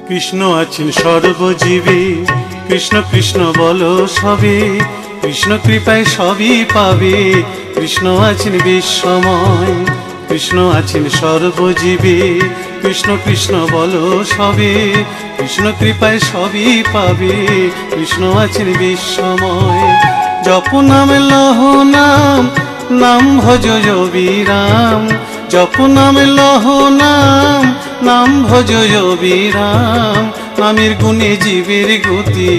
কৃষ্ণ আছেন সর্বজীবে, কৃষ্ণ কৃষ্ণ বলো সবে, কৃষ্ণ কৃপায় সবই পাবে। কৃষ্ণ আছেন বিশ্বময়, কৃষ্ণ আছেন সর্বজীবে, কৃষ্ণ কৃষ্ণ বলো সবে, কৃষ্ণ কৃপায় সবই পাবে। কৃষ্ণ আছেন বিশ্বময়। জপ নাম লহ নাম, নাম ভজ বিরাম। জপ নাম লহ নাম, নাম ভজ বিরাম। নামের গুণে জীবের গতি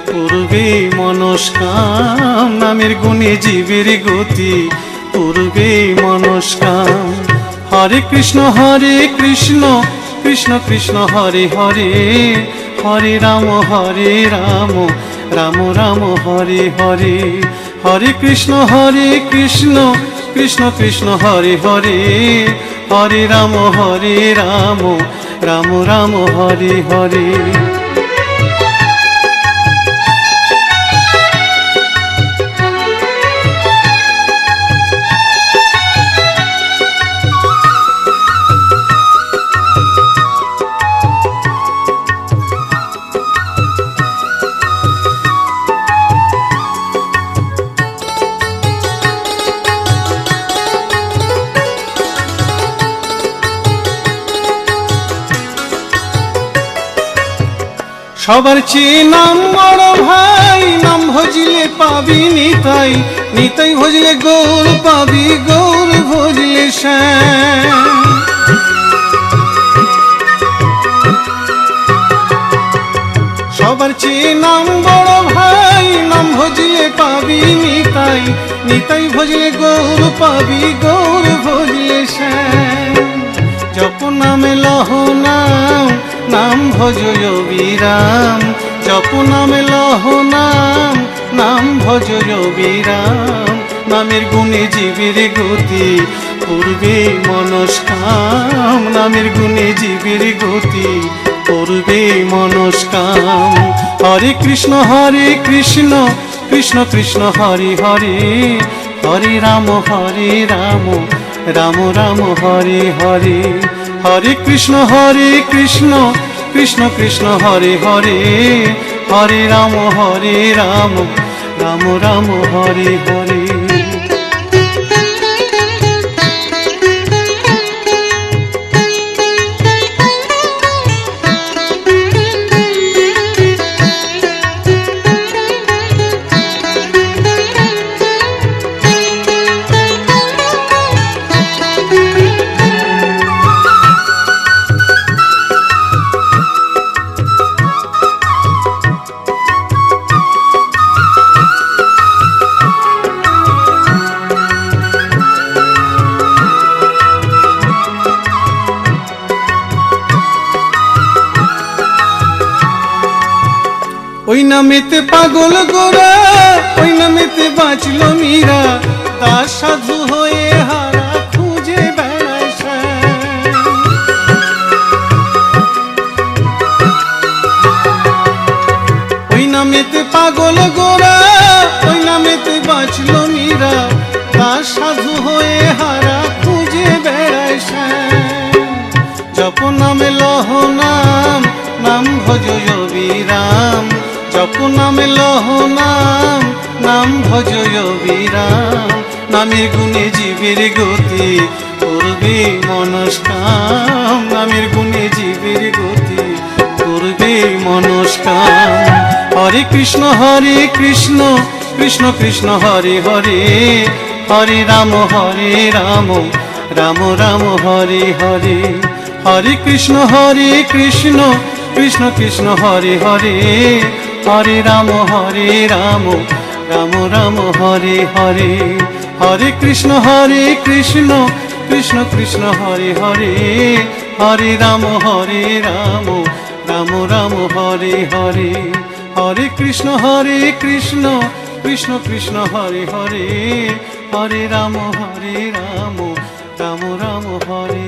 পূর্বে মনস্কাম। নামের গুণে জীবের গতি পূর্বে মনস্কাম। হরে কৃষ্ণ কৃষ্ণ কৃষ্ণ হরে হরে, হরে রাম রাম রাম হরে হরে। হরে কৃষ্ণ কৃষ্ণ কৃষ্ণ হরে হরে, হরে রাম রাম রাম হরে হরে। সবার চেয়ে নাম বড় ভাই, নাম ভজিলে পাবি নিতাই, নিতাই ভজলে গৌর পাবি, গৌর ভজলে শ্যাম। সবার চেয়ে নাম বড় ভাই, নাম ভজিলে পাবি নিতাই, নিতাই ভজলে গৌর পাবি, গৌর ভজলে শ্যাম। জপ নামে লহ নাম, নাম ভজ বিরাম। জপ নামে লহ নাম, নাম ভজ বিরাম। নামের গুণে জীবের গতি পূর্বে মনস্কাম। নামের গুণে জীবের গতি পূর্বে মনস্কাম। হরে কৃষ্ণ কৃষ্ণ কৃষ্ণ হরে হরে, হরে রাম রাম রাম হরে হরে। হরে কৃষ্ণ কৃষ্ণ কৃষ্ণ হরে হরে, হরে রাম রাম রাম হরে হরে। ওই নামেতে পাগল গোরা, ওই নামেতে বাঁচল মীরা, দাস সাধু হয়ে হারা খুঁজে বেড়ায় শ্যাম। ওই নামেতে পাগল গোরা, ওই নামেতে বাঁচল মীরা, দাস সাধু হয়ে হারা খুঁজে বেড়ায় শ্যাম। জপ নামে লহ নাম, নাম ভজ বিরাম। জপ নামে লহ নাম, নাম ভজ বিরাম। নামের গুণে জীবের গতি পূর্বে মনস্কাম। নামের গুণে জীবের গতি পূর্বে মনস্কাম। হরে কৃষ্ণ কৃষ্ণ কৃষ্ণ হরে হরে, হরে রাম রাম রাম হরে হরে। হরে কৃষ্ণ কৃষ্ণ কৃষ্ণ হরে হরে, হরে রাম রাম রাম হরে হরে। হরে কৃষ্ণ কৃষ্ণ কৃষ্ণ হরে হরে, হরে রাম রাম রাম হরে হরে। হরে কৃষ্ণ কৃষ্ণ কৃষ্ণ হরে হরে, হরে রাম রাম রাম হরে।